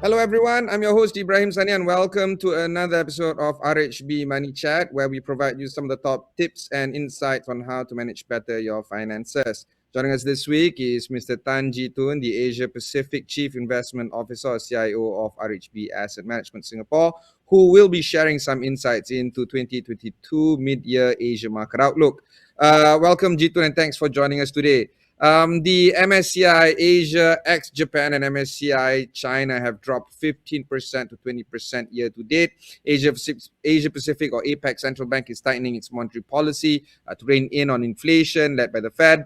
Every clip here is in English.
Hello, everyone. I'm your host, Ibrahim Sani, and welcome to another episode of RHB Money Chat, where we provide you some of the top tips and insights on how to manage better your finances. Joining us this week is Mr. Jee Toon, the Asia Pacific Chief Investment Officer or CIO of RHB Asset Management Singapore, who will be sharing some insights into 2022 mid-year Asia market outlook. Welcome, Jee Toon, and thanks for joining us today. The MSCI Asia, ex-Japan, and MSCI China have dropped 15% to 20% year to date. Asia Pacific or APEC Central Bank is tightening its monetary policy to rein in on inflation led by the Fed.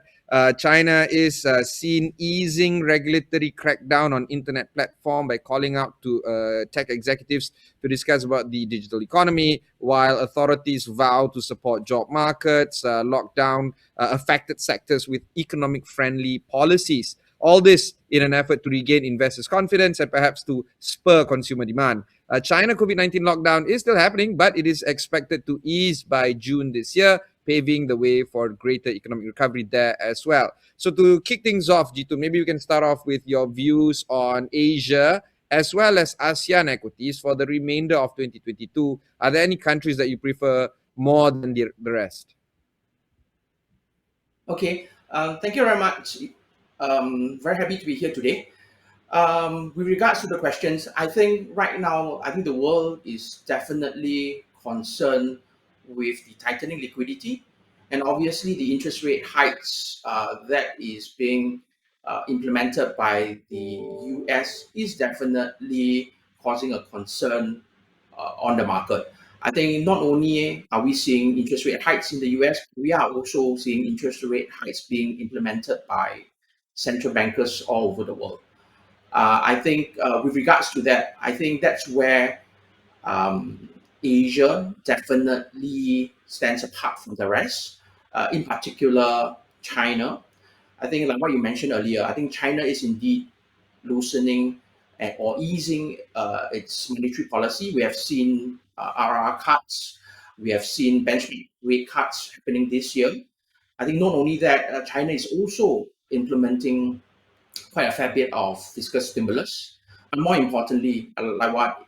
China is seen easing regulatory crackdown on internet platform by calling out to tech executives to discuss about the digital economy, while authorities vow to support job markets, lockdown affected sectors with economic-friendly policies. All this in an effort to regain investors' confidence and perhaps to spur consumer demand. China COVID-19 lockdown is still happening, but it is expected to ease by June this year, paving the way for greater economic recovery there as well. So to kick things off, Jee Toon, maybe we can start off with your views on Asia as well as ASEAN equities for the remainder of 2022. Are there any countries that you prefer more than the rest? Okay, thank you very much. Very happy to be here today. With regards to the questions, I think right now, I think the world is definitely concerned with the tightening liquidity, and obviously the interest rate hikes that is being implemented by the US is definitely causing a concern on the market. I think not only are we seeing interest rate hikes in the US, we are also seeing interest rate hikes being implemented by central bankers all over the world. I think with regards to that, I think that's where um, Asia definitely stands apart from the rest. In particular, China. I think, like what you mentioned earlier, I think China is indeed loosening or easing its monetary policy. We have seen RR cuts, we have seen benchmark rate cuts happening this year. I think not only that, China is also implementing quite a fair bit of fiscal stimulus. And more importantly, like what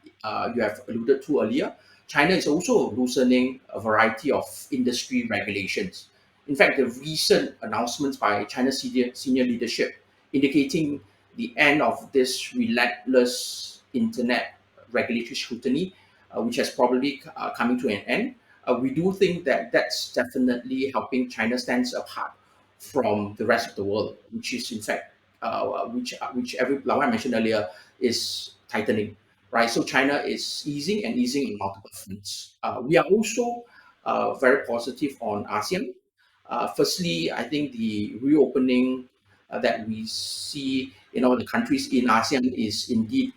you have alluded to earlier, China is also loosening a variety of industry regulations. In fact, the recent announcements by China's senior leadership indicating the end of this relentless internet regulatory scrutiny, which has probably coming to an end. We do think that that's definitely helping China stands apart from the rest of the world, which is in fact which every like I mentioned earlier is tightening, right? So China is easing and easing in multiple fronts. We are also very positive on ASEAN. Firstly, I think the reopening that we see in all the countries in ASEAN is indeed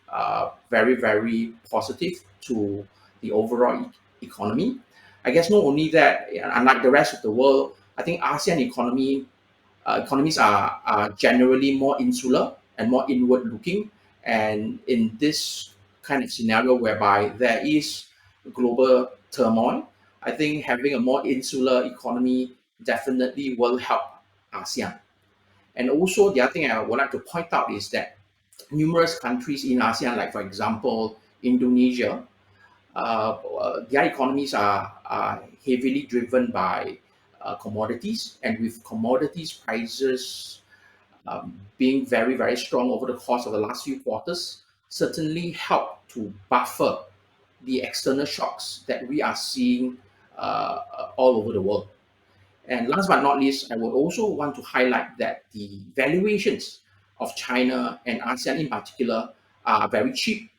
very positive to the overall economy. I guess not only that, unlike the rest of the world, I think ASEAN economies are generally more insular and more inward looking. And in this kind of scenario whereby there is global turmoil, I think having a more insular economy definitely will help ASEAN. And also, the other thing I would like to point out is that numerous countries in ASEAN, like for example, Indonesia, their economies are heavily driven by commodities, and with commodities prices being very strong over the course of the last few quarters, certainly help to buffer the external shocks that we are seeing all over the world. And last but not least, I would also want to highlight that the valuations of China and ASEAN in particular are very cheap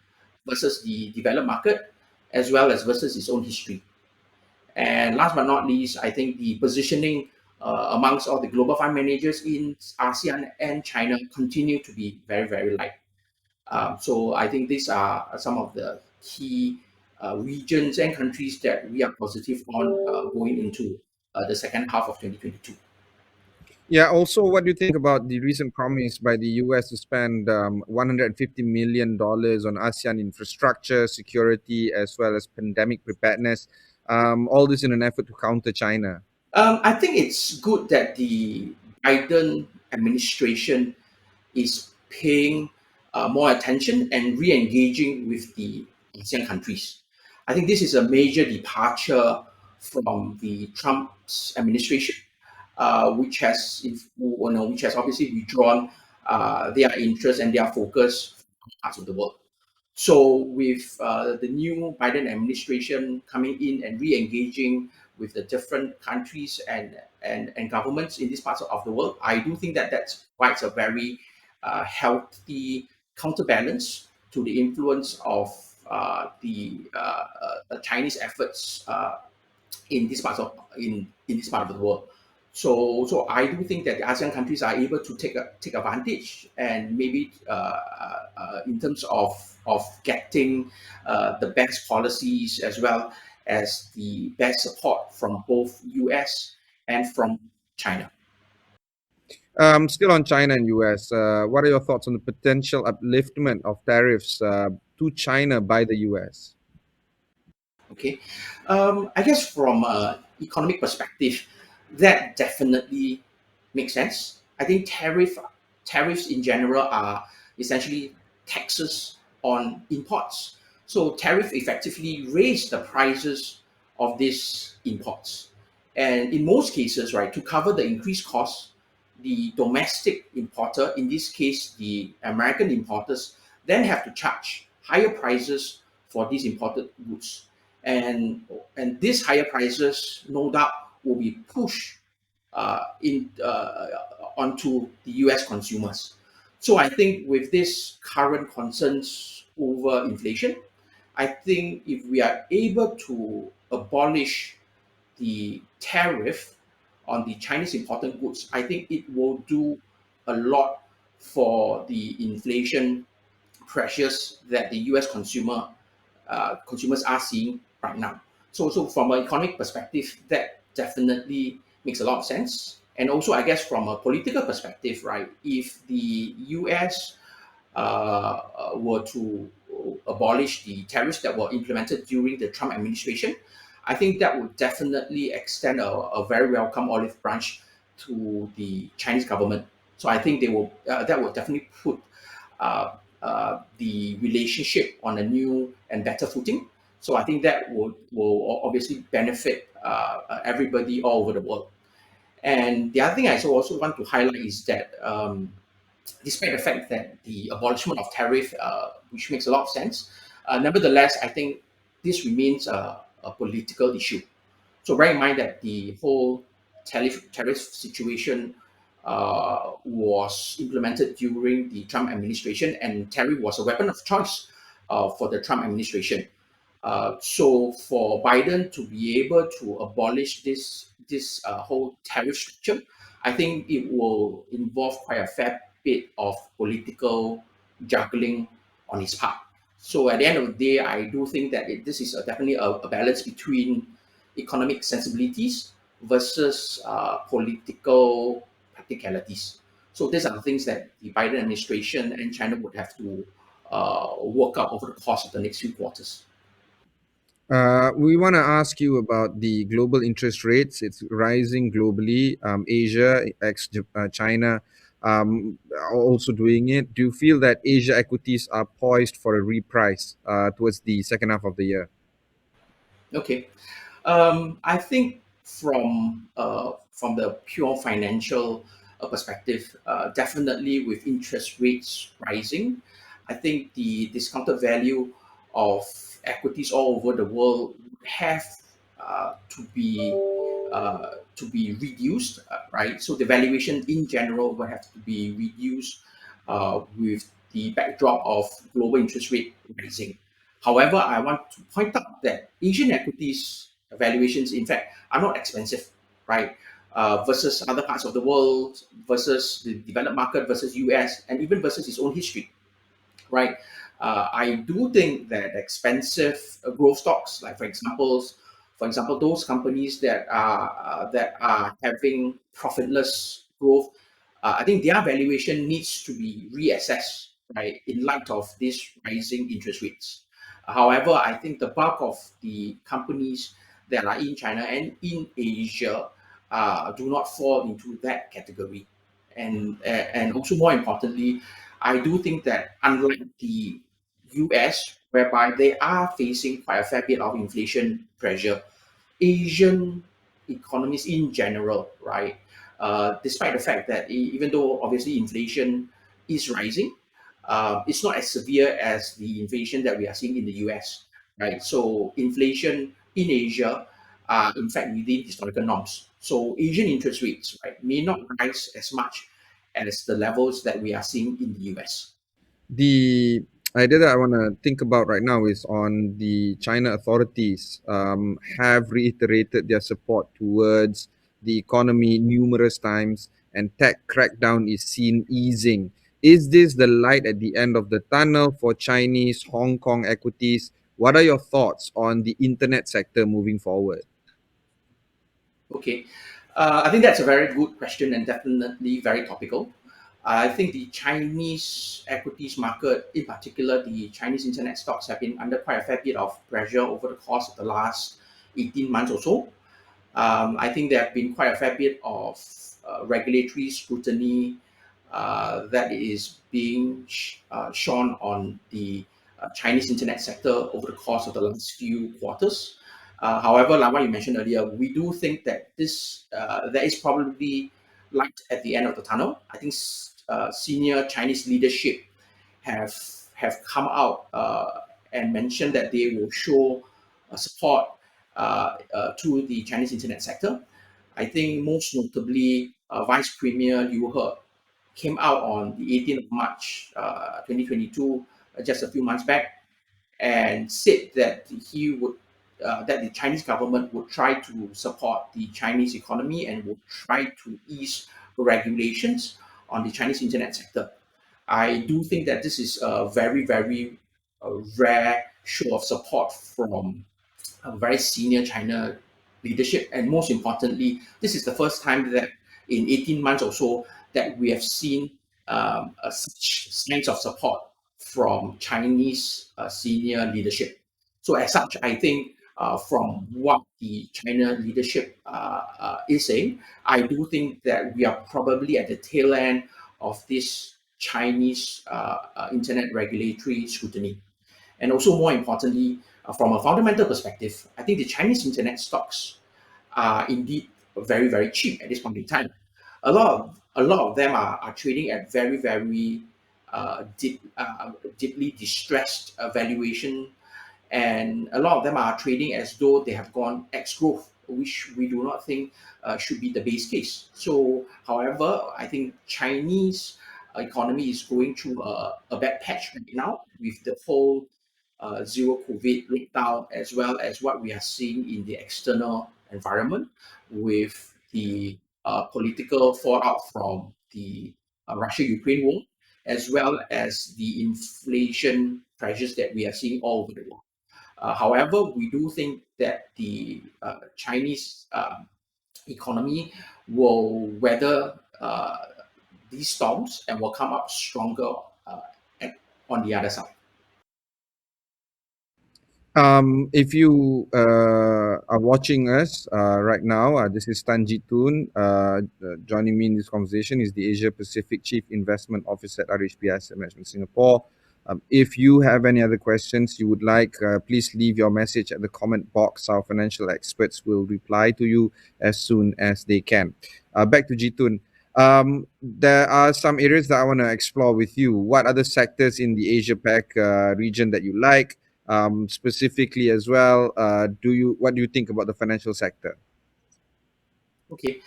versus the developed market, as well as versus its own history. And last but not least, I think the positioning amongst all the global fund managers in ASEAN and China continue to be very light. So I think these are some of the key regions and countries that we are positive on going into the second half of 2022. Yeah, also, what do you think about the recent promise by the US to spend $150 million on ASEAN infrastructure, security, as well as pandemic preparedness? All this in an effort to counter China. I think it's good that the Biden administration is paying more attention and re-engaging with the ASEAN countries. I think this is a major departure from the Trump's administration, which has, which has obviously withdrawn their interest and their focus from parts of the world. So with the new Biden administration coming in and re-engaging with the different countries and governments in these parts of the world, I do think that that provides a very healthy counterbalance to the influence of the Chinese efforts in this part of in this part of the world. So I do think that the ASEAN countries are able to take advantage and maybe in terms of getting the best policies as well as the best support from both US and from China. Still on China and US, what are your thoughts on the potential upliftment of tariffs to China by the US? Okay, I guess from a economic perspective, that definitely makes sense. I think tariffs in general are essentially taxes on imports. So tariff effectively raise the prices of these imports, and in most cases, right, to cover the increased costs, the domestic importer, in this case the American importers, then have to charge higher prices for these imported goods, and these higher prices, no doubt, will be pushed in onto the U.S. consumers. So I think with this current concerns over inflation, I think if we are able to abolish the tariff on the Chinese imported goods, I think it will do a lot for the inflation pressures that the U.S. consumers are seeing right now. So from an economic perspective, that definitely makes a lot of sense. And also, I guess from a political perspective, right, if the US were to abolish the tariffs that were implemented during the Trump administration, I think that would definitely extend a very welcome olive branch to the Chinese government. So I think they will that will definitely put the relationship on a new and better footing. So I think that will obviously benefit everybody all over the world. And the other thing I also want to highlight is that despite the fact that the abolishment of tariff, which makes a lot of sense, nevertheless, I think this remains a political issue. So bear in mind that the whole tariff situation was implemented during the Trump administration, and tariff was a weapon of choice for the Trump administration. So for Biden to be able to abolish this whole tariff structure, I think it will involve quite a fair bit of political juggling on his part. So at the end of the day, I do think that this is definitely a balance between economic sensibilities versus political practicalities. So these are the things that the Biden administration and China would have to work out over the course of the next few quarters. We want to ask you about the global interest rates. It's rising globally. Asia, China, are also doing it. Do you feel that Asia equities are poised for a reprice towards the second half of the year? Okay. I think from the pure financial perspective, definitely with interest rates rising, I think the discounted value of equities all over the world would have to be reduced, right? So the valuation in general will have to be reduced with the backdrop of global interest rate rising. However, I want to point out that Asian equities valuations, in fact, are not expensive, right? Versus other parts of the world, versus the developed market, versus US, and even versus its own history, right? I do think that expensive growth stocks, like for example, those companies that are having profitless growth, I think their valuation needs to be reassessed, right, in light of these rising interest rates. However, I think the bulk of the companies that are in China and in Asia do not fall into that category, and also more importantly, I do think that unlike the US, whereby they are facing quite a fair bit of inflation pressure, Asian economies in general, right? Despite the fact that even though obviously inflation is rising, it's not as severe as the inflation that we are seeing in the US, right? So inflation in Asia are in fact within historical norms. So Asian interest rates, right, may not rise as much as the levels that we are seeing in the US. The idea that I want to think about right now is on the China authorities have reiterated their support towards the economy numerous times, and tech crackdown is seen easing. Is this the light at the end of the tunnel for Chinese Hong Kong equities? What are your thoughts on the internet sector moving forward? Okay, I think that's a very good question and definitely very topical. I think the Chinese equities market, in particular, the Chinese internet stocks, have been under quite a fair bit of pressure over the course of the last 18 months or so. I think there have been quite a fair bit of regulatory scrutiny that is being shone on the Chinese internet sector over the course of the last few quarters. However, like what you mentioned earlier, we do think that there is probably light at the end of the tunnel. I think senior Chinese leadership have have come out and mentioned that they will show support to the Chinese internet sector. I think most notably, Vice Premier Liu He came out on the 18th of March 2022, just a few months back, and said that that the Chinese government would try to support the Chinese economy and would try to ease regulations on the Chinese internet sector. I do think that this is a very rare show of support from a very senior China leadership. And most importantly, this is the first time that in 18 months or so that we have seen such signs of support from Chinese senior leadership. So as such, I think from what the China leadership is saying, I do think that we are probably at the tail end of this Chinese internet regulatory scrutiny. And also, more importantly, from a fundamental perspective, I think the Chinese internet stocks are indeed very cheap at this point in time. A lot of them are trading at very deeply distressed valuation, and a lot of them are trading as though they have gone X growth, which we do not think should be the base case. So, however, I think Chinese economy is going through a bad patch right now with the whole zero COVID lockdown, as well as what we are seeing in the external environment with the political fallout from the Russia-Ukraine war, as well as the inflation pressures that we are seeing all over the world. However, we do think that the Chinese economy will weather these storms and will come up stronger at, on the other side. If you are watching us right now, this is Jee Toon. Joining me in this conversation is the Asia Pacific Chief Investment Officer at RHB Asset Management Singapore. If you have any other questions you would like, please leave your message at the comment box. Our financial experts will reply to you as soon as they can. Back to Jee Toon. There are some areas that I want to explore with you. What other sectors in the Asia Pac region that you like? Specifically as well, what do you think about the financial sector? Okay.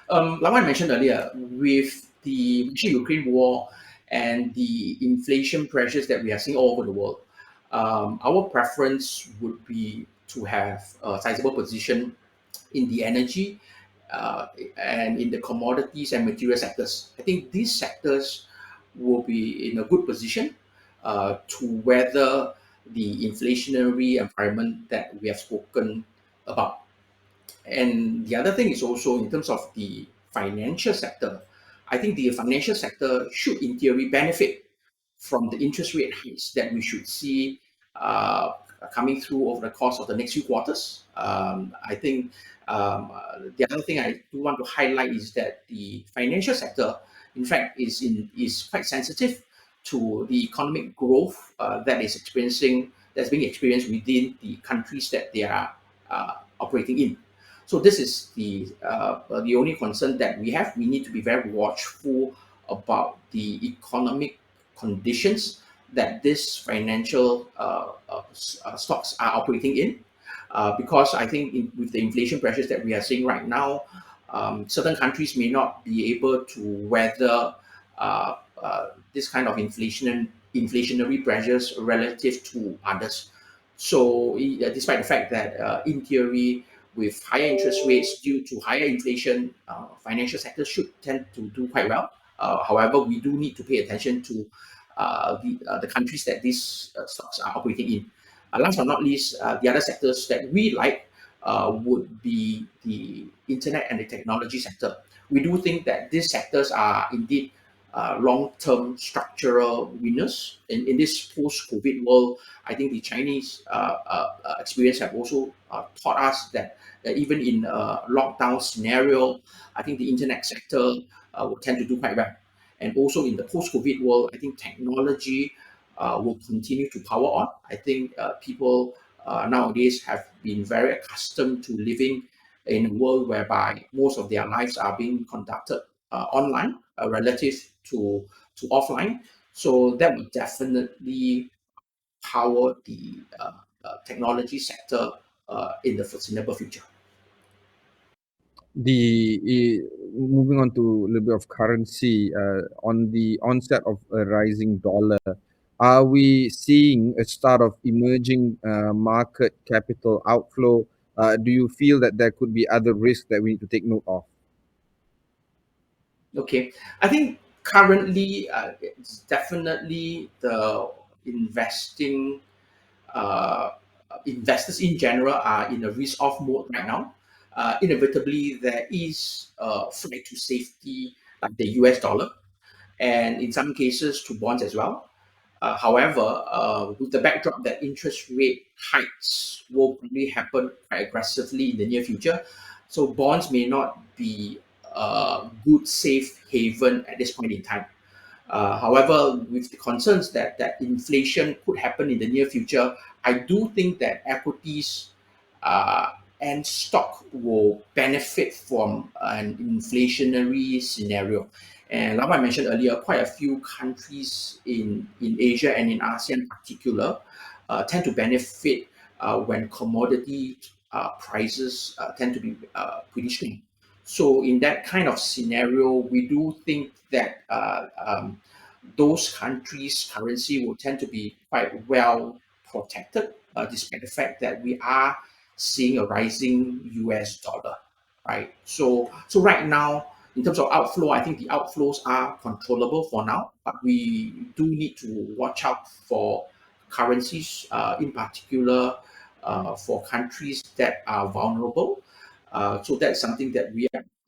Like I mentioned earlier, with the Russia-Ukraine war and the inflation pressures that we are seeing all over the world, our preference would be to have a sizable position in the energy and in the commodities and material sectors. I think these sectors will be in a good position to weather the inflationary environment that we have spoken about. And the other thing is also in terms of the financial sector. I think the financial sector should, in theory, benefit from the interest rate hikes that we should see uh, coming through over the course of the next few quarters. I think the other thing I do want to highlight is that the financial sector, in fact, is quite sensitive to the economic growth that's being experienced within the countries that they are operating in. So this is the only concern that we have. We need to be very watchful about the economic conditions that these financial stocks are operating in, because I think with the inflation pressures that we are seeing right now, certain countries may not be able to weather this kind of inflationary pressures relative to others. So, despite the fact that in theory, with higher interest rates due to higher inflation, financial sectors should tend to do quite well. However, we do need to pay attention to the countries that these stocks are operating in. Last but not least, the other sectors that we like would be the internet and the technology sector. We do think that these sectors are indeed long-term structural winners in this post-COVID world. I think the Chinese experience have also taught us that even in a lockdown scenario, I think the internet sector will tend to do quite well. And also in the post-COVID world, I think technology will continue to power on. I think people nowadays have been very accustomed to living in a world whereby most of their lives are being conducted online relative to offline. So that will definitely power the technology sector in the foreseeable future. Moving on to a little bit of currency, on the onset of a rising dollar, are we seeing a start of emerging market capital outflow? Do you feel that there could be other risks that we need to take note of? Okay, I think currently it's definitely the investing uh, investors in general are in a risk-off mode right now. Inevitably, there is a flight to safety like the US dollar, and in some cases to bonds as well. However, with the backdrop that interest rate hikes will probably happen quite aggressively in the near future, so bonds may not be a good safe haven at this point in time. However, with the concerns that inflation could happen in the near future, I do think that equities uh, and stock will benefit from an inflationary scenario. And like I mentioned earlier, quite a few countries in Asia and in ASEAN in particular tend to benefit when commodity prices tend to be pretty strong. So in that kind of scenario, we do think that those countries' currency will tend to be quite well protected, despite the fact that we are seeing a rising US dollar, right? So right now, in terms of outflow, I think the outflows are controllable for now, but we do need to watch out for currencies, in particular, for countries that are vulnerable. So that's something that we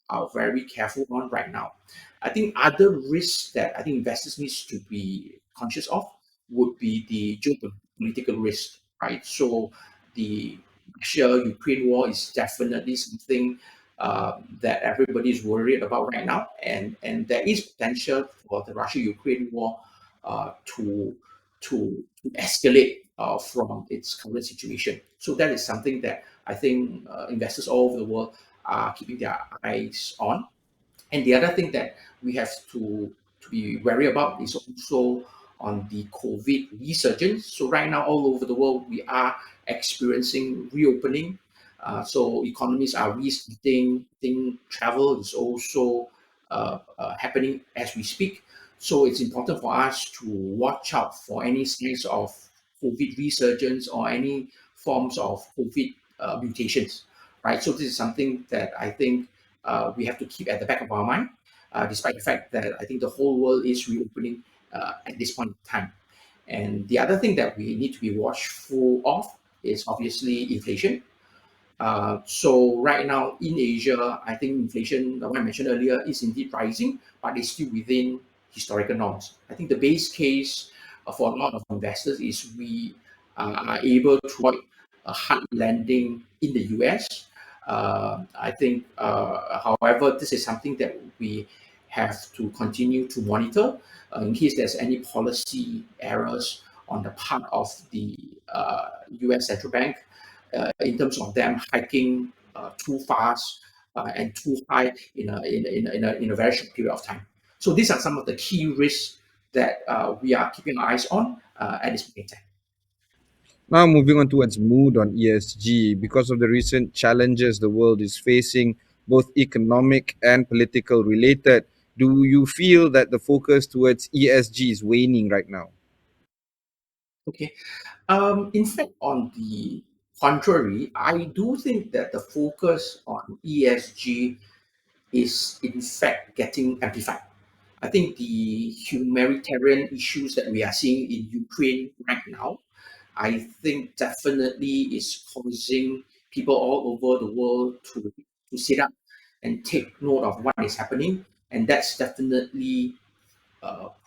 are very careful on right now. I think other risks that I think investors needs to be conscious of would be the geopolitical risk, right? So the Russia-Ukraine war is definitely something that everybody is worried about right now, and there is potential for the Russia-Ukraine war to escalate from its current situation. So that is something that I think investors all over the world are keeping their eyes on. And the other thing that we have to be wary about is also on the COVID resurgence. So right now, all over the world, we are experiencing reopening. So economies are restarting. I think travel is also happening as we speak. So it's important for us to watch out for any signs of COVID resurgence or any forms of COVID mutations, right? So this is something that I think we have to keep at the back of our mind, despite the fact that I think the whole world is reopening at this point in time. And the other thing that we need to be watchful of is obviously inflation. So right now in Asia, I think inflation, like I mentioned earlier, is indeed rising, but it's still within historical norms. I think the base case for a lot of investors is we are able to avoid a hard landing in the US. I think, however, this is something that we have to continue to monitor in case there's any policy errors on the part of the US Central Bank in terms of them hiking too fast and too high in a very short period of time. So these are some of the key risks that we are keeping our eyes on at this point in time. Now, moving on towards mood on ESG, because of the recent challenges the world is facing, both economic and political related, do you feel that the focus towards ESG is waning right now? Okay. In fact, on the contrary, I do think that the focus on ESG is in fact getting amplified. I think the humanitarian issues that we are seeing in Ukraine right now, I think definitely is causing people all over the world to sit up and take note of what is happening. And that's definitely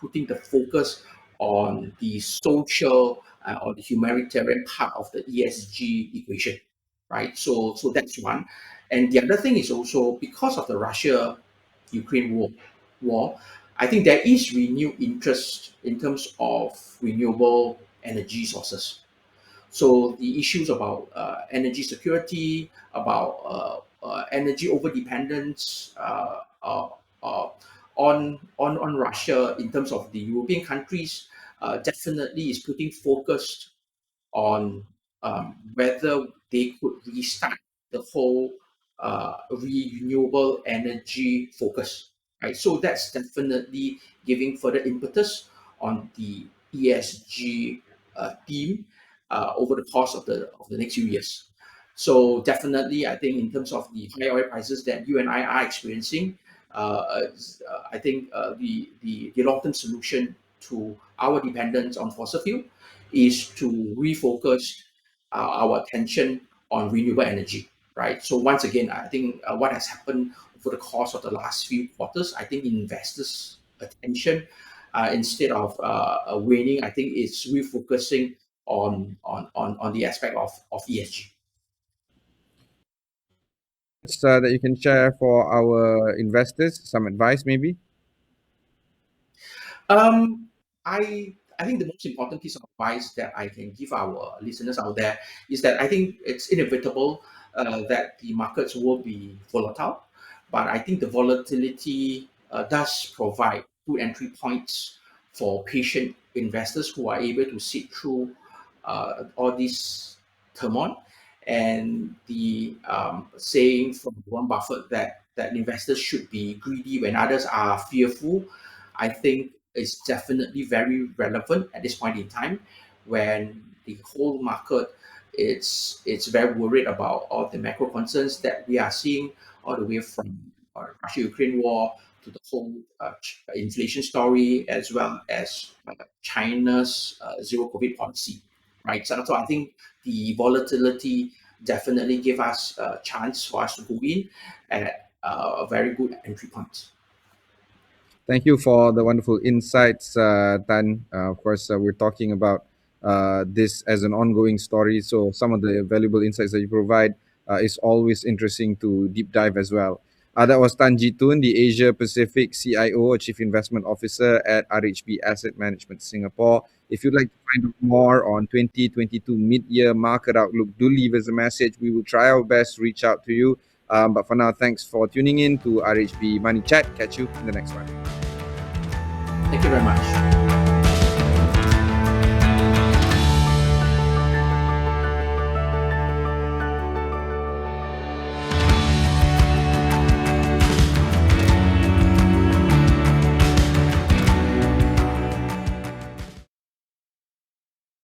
putting the focus on the social or the humanitarian part of the ESG equation, right? So that's one. And the other thing is also because of the Russia-Ukraine war, I think there is renewed interest in terms of renewable energy sources. So the issues about energy security, about energy overdependence on Russia in terms of the European countries, definitely is putting focus on whether they could restart the whole renewable energy focus, right? So that's definitely giving further impetus on the ESG theme over the course of the next few years. So definitely, I think in terms of the high oil prices that you and I are experiencing, I think the long-term solution to our dependence on fossil fuel is to refocus our attention on renewable energy, right? So once again, I think what has happened over the course of the last few quarters, I think investors' attention instead of waning, I think it's refocusing on the aspect of ESG. That you can share for our investors, some advice maybe? Um, I think the most important piece of advice that I can give our listeners out there is that I think it's inevitable that the markets will be volatile, but I think the volatility does provide good entry points for patient investors who are able to sit through all this turmoil. And the saying from Warren Buffett that investors should be greedy when others are fearful, I think is definitely very relevant at this point in time when the whole market it's very worried about all the macro concerns that we are seeing all the way from Russia-Ukraine war to the whole inflation story as well as China's zero COVID policy, right? So I think the volatility definitely give us a chance for us to go in at a very good entry point. Thank you for the wonderful insights, Tan. Of course, we're talking about this as an ongoing story. So some of the valuable insights that you provide is always interesting to deep dive as well. That was Tan Jee Toon, the Asia Pacific CIO or Chief Investment Officer at RHB Asset Management Singapore. If you'd like to find out more on 2022 mid-year market outlook, do leave us a message. We will try our best to reach out to you. But for now, thanks for tuning in to RHB Money Chat. Catch you in the next one. Thank you very much.